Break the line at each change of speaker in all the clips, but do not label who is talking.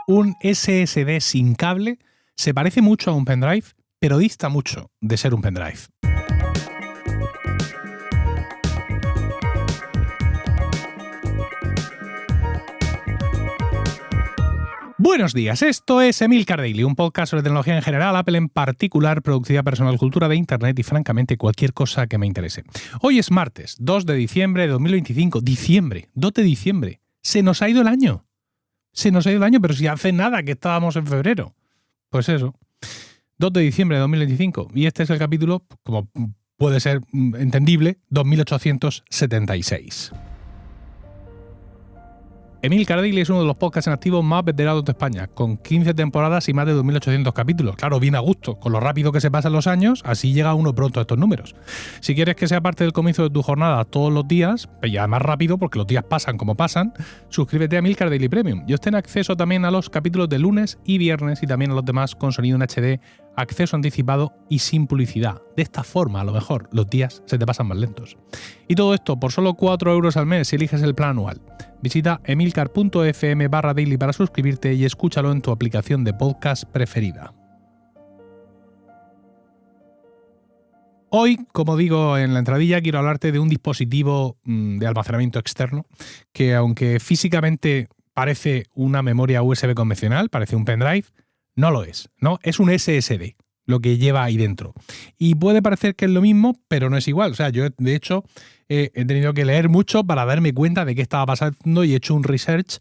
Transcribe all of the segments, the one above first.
Un SSD sin cable se parece mucho a un pendrive, pero dista mucho de ser un pendrive. Buenos días, esto es Emilcar Daily, un podcast sobre tecnología en general, Apple en particular, productividad personal, cultura de Internet y francamente cualquier cosa que me interese. Hoy es martes, 2 de diciembre de 2025. Diciembre, 2 de diciembre. Se nos ha ido el año. Se nos ha ido el año, pero si hace nada que estábamos en febrero. Pues eso, 2 de diciembre de 2025. Y este es el capítulo, como puede ser entendible, 2876. Emilcar Daily es uno de los podcasts en activo más veteranos de España, con 15 temporadas y más de 2.800 capítulos. Claro, bien a gusto, con lo rápido que se pasan los años, así llega uno pronto a estos números. Si quieres que sea parte del comienzo de tu jornada todos los días, y ya más rápido porque los días pasan como pasan, suscríbete a Emilcar Daily Premium y obtén acceso también a los capítulos de lunes y viernes y también a los demás con sonido en HD, acceso anticipado y sin publicidad. De esta forma, a lo mejor, los días se te pasan más lentos. Y todo esto por solo 4 euros al mes si eliges el plan anual. Visita emilcar.fm/daily para suscribirte y escúchalo en tu aplicación de podcast preferida. Hoy, como digo en la entradilla, quiero hablarte de un dispositivo de almacenamiento externo que, aunque físicamente parece una memoria USB convencional, parece un pendrive, no lo es, ¿no? Es un SSD lo que lleva ahí dentro. Y puede parecer que es lo mismo, pero no es igual. O sea, yo de hecho he tenido que leer mucho para darme cuenta de qué estaba pasando y he hecho un research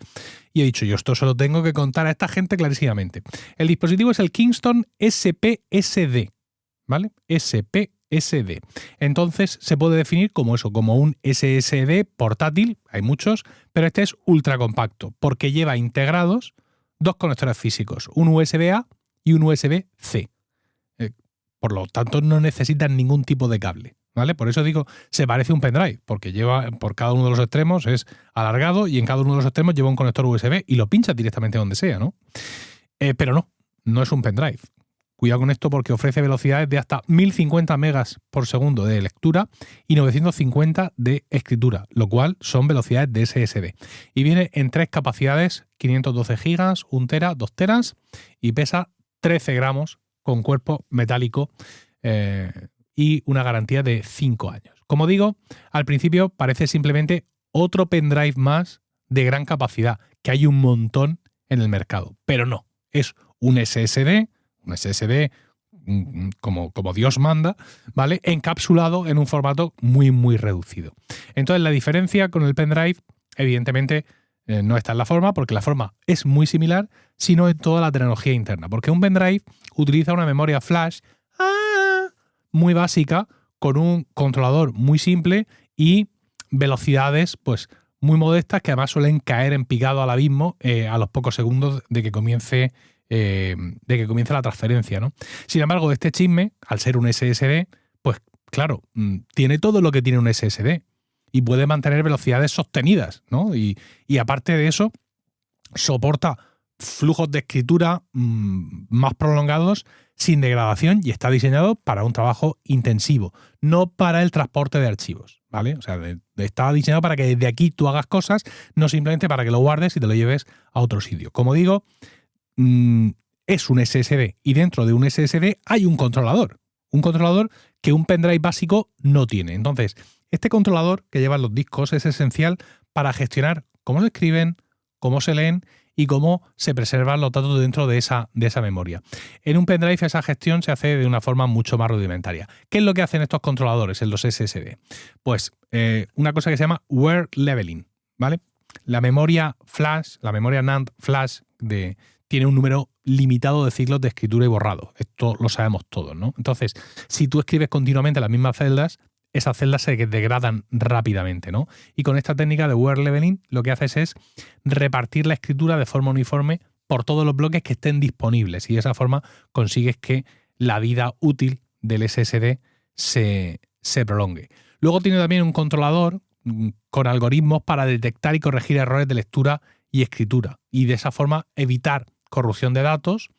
y he dicho, yo esto se lo tengo que contar a esta gente clarísimamente. El dispositivo es el Kingston SPSD, ¿vale? SPSD. Entonces se puede definir como eso, como un SSD portátil, hay muchos, pero este es ultra compacto porque lleva integrados dos conectores físicos, un USB-A y un USB-C. Por lo tanto, no necesitan ningún tipo de cable, ¿vale? Por eso digo, se parece a un pendrive, porque lleva por cada uno de los extremos, es alargado y en cada uno de los extremos lleva un conector USB y lo pinchas directamente donde sea, ¿no? Pero no es un pendrive. Cuidado con esto porque ofrece velocidades de hasta 1050 megas por segundo de lectura y 950 de escritura, lo cual son velocidades de SSD. Y viene en 3 capacidades, 512 gigas, 1 tera, 2 teras y pesa 13 gramos con cuerpo metálico y una garantía de 5 años. Como digo, al principio parece simplemente otro pendrive más de gran capacidad, que hay un montón en el mercado, pero no, es un SSD como Dios manda, ¿vale? Encapsulado en un formato muy, muy reducido. Entonces la diferencia con el pendrive, evidentemente, no está en la forma, porque la forma es muy similar, sino en toda la tecnología interna. Porque un pendrive utiliza una memoria flash muy básica, con un controlador muy simple y velocidades pues muy modestas que además suelen caer en picado al abismo a los pocos segundos de que comience la transferencia, ¿no? Sin embargo, este chisme, al ser un SSD, pues claro, tiene todo lo que tiene un SSD. Y puede mantener velocidades sostenidas, ¿no? Y aparte de eso, soporta flujos de escritura más prolongados sin degradación y está diseñado para un trabajo intensivo, no para el transporte de archivos, ¿vale? O sea, está diseñado para que desde aquí tú hagas cosas, no simplemente para que lo guardes y te lo lleves a otro sitio. Como digo, es un SSD y dentro de un SSD hay un controlador que un pendrive básico no tiene. Entonces, este controlador que llevan los discos es esencial para gestionar cómo se escriben, cómo se leen y cómo se preservan los datos dentro de esa memoria. En un pendrive esa gestión se hace de una forma mucho más rudimentaria. ¿Qué es lo que hacen estos controladores en los SSD? Pues una cosa que se llama wear leveling, ¿vale? La memoria flash, la memoria NAND flash tiene un número limitado de ciclos de escritura y borrado. Esto lo sabemos todos, ¿no? Entonces, si tú escribes continuamente las mismas celdas, esas celdas se degradan rápidamente, ¿no? Y con esta técnica de wear leveling lo que haces es repartir la escritura de forma uniforme por todos los bloques que estén disponibles y de esa forma consigues que la vida útil del SSD se prolongue. Luego tiene también un controlador con algoritmos para detectar y corregir errores de lectura y escritura y de esa forma evitar corrupción de datos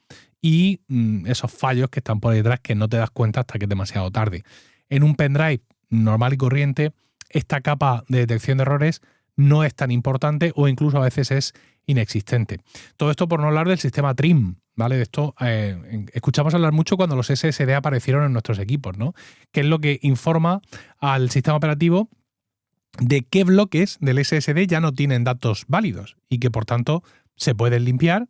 y esos fallos que están por detrás que no te das cuenta hasta que es demasiado tarde. En un pendrive normal y corriente, esta capa de detección de errores no es tan importante o incluso a veces es inexistente. Todo esto por no hablar del sistema Trim, ¿vale? De esto escuchamos hablar mucho cuando los SSD aparecieron en nuestros equipos, ¿no? Que es lo que informa al sistema operativo de qué bloques del SSD ya no tienen datos válidos y que por tanto se pueden limpiar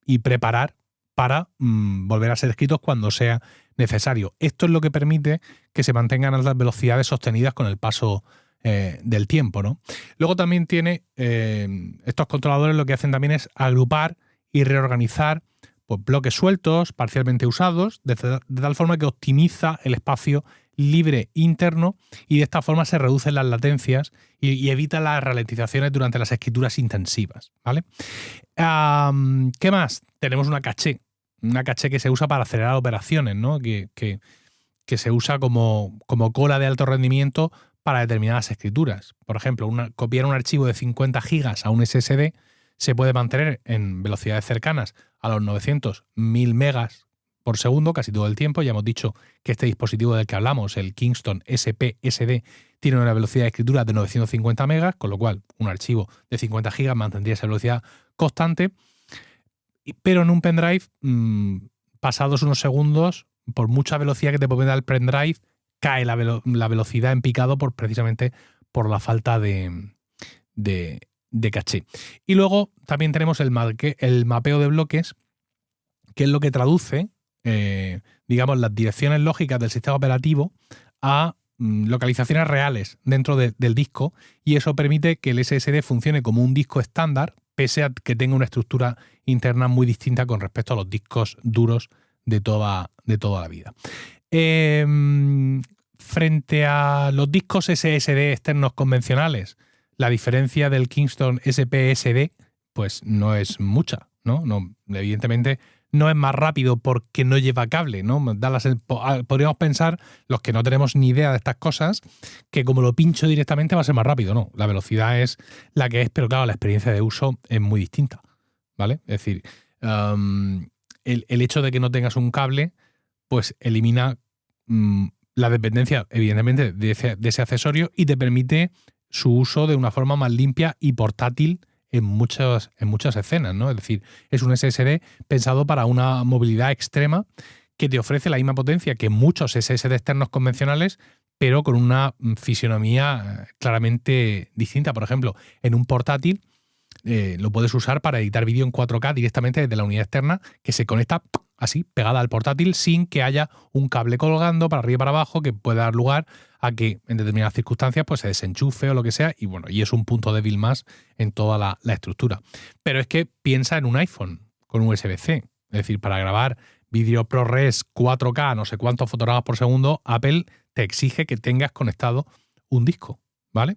y preparar para volver a ser escritos cuando sea necesario. Esto es lo que permite que se mantengan las velocidades sostenidas con el paso del tiempo, ¿no? Luego también tiene estos controladores, lo que hacen también es agrupar y reorganizar pues, bloques sueltos, parcialmente usados, de tal forma que optimiza el espacio libre interno y de esta forma se reducen las latencias y evita las ralentizaciones durante las escrituras intensivas, ¿vale? ¿Qué más? Tenemos una caché que se usa para acelerar operaciones, ¿no? Que se usa como cola de alto rendimiento para determinadas escrituras. Por ejemplo, copiar un archivo de 50 gigas a un SSD se puede mantener en velocidades cercanas a los 900.000 megas por segundo casi todo el tiempo. Ya hemos dicho que este dispositivo del que hablamos, el Kingston SPSD, tiene una velocidad de escritura de 950 megas, con lo cual un archivo de 50 gigas mantendría esa velocidad constante. Pero en un pendrive, pasados unos segundos, por mucha velocidad que te puede dar el pendrive, cae la velocidad en picado precisamente por la falta de caché. Y luego también tenemos el mapeo de bloques, que es lo que traduce digamos, las direcciones lógicas del sistema operativo a localizaciones reales dentro del disco, y eso permite que el SSD funcione como un disco estándar, pese a que tenga una estructura interna muy distinta con respecto a los discos duros de toda la vida. Frente a los discos SSD externos convencionales, la diferencia del Kingston SPSD pues no es mucha, ¿no? Evidentemente no es más rápido porque no lleva cable, ¿no? Podríamos pensar, los que no tenemos ni idea de estas cosas, que como lo pincho directamente va a ser más rápido. No, la velocidad es la que es, pero claro, la experiencia de uso es muy distinta, ¿vale? Es decir, el hecho de que no tengas un cable, pues elimina la dependencia, evidentemente, de ese accesorio y te permite su uso de una forma más limpia y portátil en muchas escenas, ¿no? Es decir, es un SSD pensado para una movilidad extrema que te ofrece la misma potencia que muchos SSD externos convencionales, pero con una fisionomía claramente distinta. Por ejemplo, en un portátil lo puedes usar para editar vídeo en 4K directamente desde la unidad externa, que se conecta así, pegada al portátil, sin que haya un cable colgando para arriba y para abajo que pueda dar lugar a que en determinadas circunstancias pues se desenchufe o lo que sea, y bueno, y es un punto débil más en toda la estructura. Pero es que piensa en un iPhone con USB-C, es decir, para grabar vídeo ProRes 4K, no sé cuántos fotogramas por segundo, Apple te exige que tengas conectado un disco, ¿vale?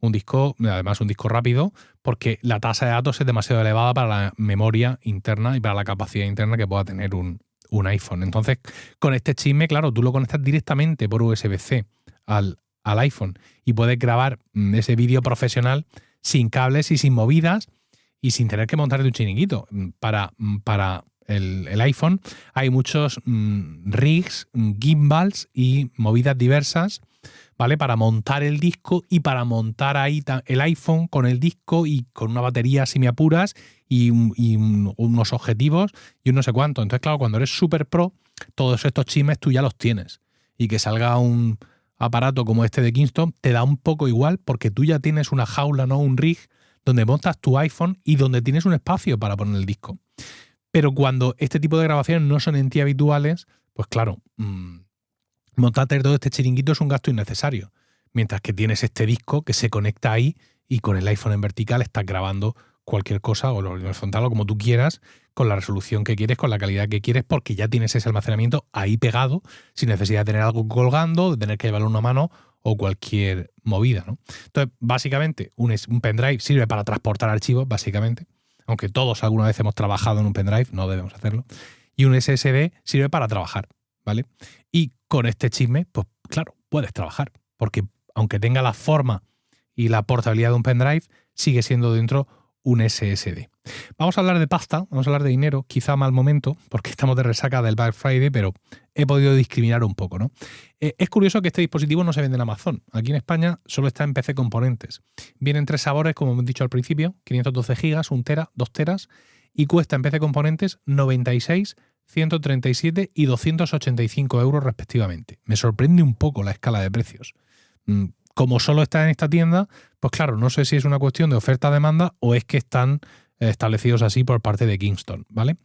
Un disco, además un disco rápido, porque la tasa de datos es demasiado elevada para la memoria interna y para la capacidad interna que pueda tener un iPhone. Entonces, con este chisme, claro, tú lo conectas directamente por USB-C al iPhone y puedes grabar ese vídeo profesional sin cables y sin movidas y sin tener que montarte un chiringuito. Para el iPhone hay muchos rigs, gimbals y movidas diversas, ¿vale? Para montar el disco y para montar ahí el iPhone con el disco y con una batería, si me apuras, y unos objetivos y un no sé cuánto. Entonces, claro, cuando eres super pro, todos estos chismes tú ya los tienes. Y que salga un aparato como este de Kingston te da un poco igual porque tú ya tienes una jaula, ¿no? Un rig donde montas tu iPhone y donde tienes un espacio para poner el disco. Pero cuando este tipo de grabaciones no son en ti habituales, pues claro, montarte todo este chiringuito es un gasto innecesario. Mientras que tienes este disco que se conecta ahí y con el iPhone en vertical estás grabando cualquier cosa o en horizontal o como tú quieras, con la resolución que quieres, con la calidad que quieres, porque ya tienes ese almacenamiento ahí pegado, sin necesidad de tener algo colgando, de tener que llevarlo en una mano o cualquier movida, ¿no? Entonces, básicamente, un pendrive sirve para transportar archivos, básicamente, aunque todos alguna vez hemos trabajado en un pendrive, no debemos hacerlo, y un SSD sirve para trabajar, ¿vale? Y con este chisme, pues claro, puedes trabajar, porque aunque tenga la forma y la portabilidad de un pendrive, sigue siendo dentro un SSD. Vamos a hablar de pasta, vamos a hablar de dinero, quizá mal momento, porque estamos de resaca del Black Friday, pero he podido discriminar un poco, ¿no? Es curioso que este dispositivo no se vende en Amazon. Aquí en España solo está en PC Componentes. Vienen 3 sabores, como hemos dicho al principio, 512 GB, 1 tera, 2 teras, y cuesta en PC Componentes 96, 137 y 285 euros respectivamente. Me sorprende un poco la escala de precios. Como solo está en esta tienda, pues claro, no sé si es una cuestión de oferta-demanda o es que están establecidos así por parte de Kingston, ¿vale?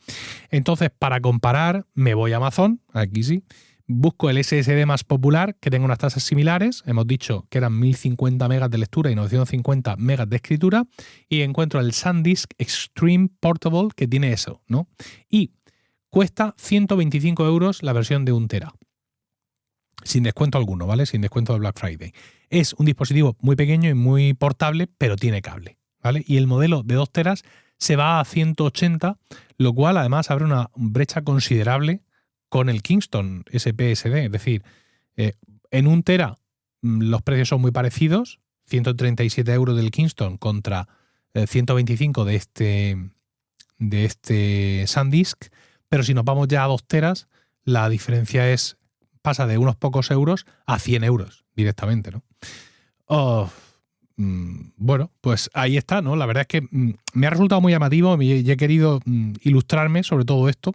Entonces, para comparar, me voy a Amazon, aquí sí, busco el SSD más popular, que tenga unas tasas similares, hemos dicho que eran 1050 megas de lectura y 950 megas de escritura, y encuentro el SanDisk Extreme Portable, que tiene eso, ¿no? Y cuesta 125 euros la versión de 1 tera. Sin descuento alguno, ¿vale? Sin descuento de Black Friday. Es un dispositivo muy pequeño y muy portable, pero tiene cable, ¿vale? Y el modelo de 2 teras se va a 180, lo cual además abre una brecha considerable con el Kingston SPSD. Es decir, en 1 tera los precios son muy parecidos, 137 euros del Kingston contra 125 de este SanDisk, pero si nos vamos ya a 2 teras, la diferencia pasa de unos pocos euros a 100 euros directamente, ¿no? Bueno, pues ahí está, ¿no? La verdad es que me ha resultado muy llamativo y he querido ilustrarme sobre todo esto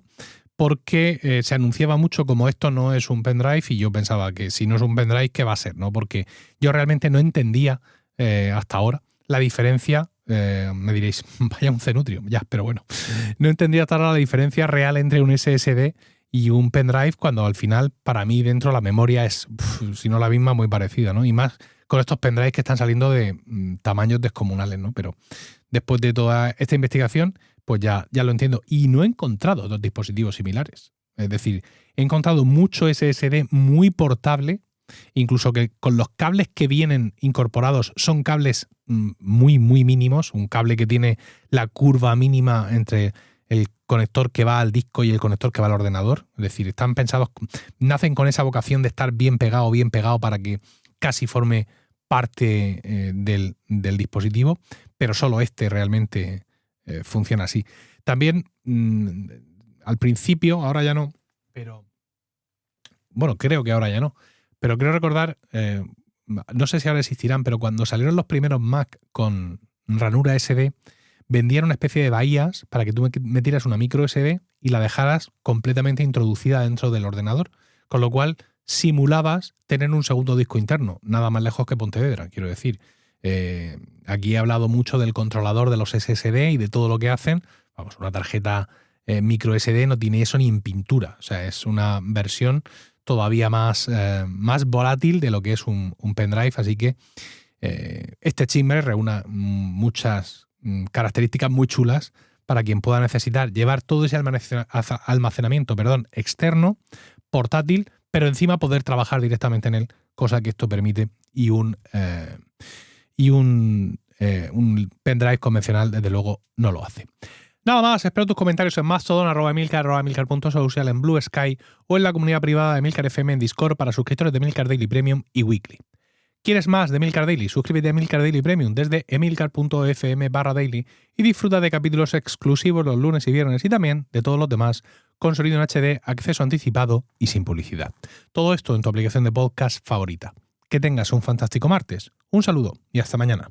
porque se anunciaba mucho como esto no es un pendrive y yo pensaba que si no es un pendrive, ¿qué va a ser? ¿No? Porque yo realmente no entendía hasta ahora la diferencia, me diréis, vaya un Zenutrio, ya, pero bueno, no entendía hasta ahora la diferencia real entre un SSD y un pendrive cuando al final para mí dentro la memoria es, si no la misma, muy parecida, ¿no? Y más con estos pendrives que están saliendo de tamaños descomunales, ¿no? Pero después de toda esta investigación, pues ya lo entiendo. Y no he encontrado otros dispositivos similares. Es decir, he encontrado mucho SSD muy portable, incluso que con los cables que vienen incorporados son cables muy, muy mínimos. Un cable que tiene la curva mínima entre el conector que va al disco y el conector que va al ordenador. Es decir, están pensados, nacen con esa vocación de estar bien pegado para que casi forme parte del dispositivo, pero solo este realmente funciona así. También al principio, ahora ya no, pero bueno, creo que ahora ya no, pero creo recordar, no sé si ahora existirán, pero cuando salieron los primeros Mac con ranura SD, vendían una especie de bahías para que tú metieras una micro SD y la dejaras completamente introducida dentro del ordenador, con lo cual simulabas tener un segundo disco interno, nada más lejos que Pontevedra, quiero decir. Aquí he hablado mucho del controlador de los SSD y de todo lo que hacen. Vamos, una tarjeta micro SD no tiene eso ni en pintura, o sea, es una versión todavía más volátil de lo que es un pendrive, así que este chimbre reúne muchas características muy chulas para quien pueda necesitar llevar todo ese almacenamiento externo, portátil, pero encima poder trabajar directamente en él, cosa que esto permite, y un pendrive convencional desde luego no lo hace. Nada más, espero tus comentarios en Mastodon, @emilcar.social, en Blue Sky o en la comunidad privada de Emilcar FM en Discord para suscriptores de Emilcar Daily Premium y Weekly. ¿Quieres más de Emilcar Daily? Suscríbete a Emilcar Daily Premium desde emilcar.fm/daily y disfruta de capítulos exclusivos los lunes y viernes y también de todos los demás con sonido en HD, acceso anticipado y sin publicidad. Todo esto en tu aplicación de podcast favorita. Que tengas un fantástico martes. Un saludo y hasta mañana.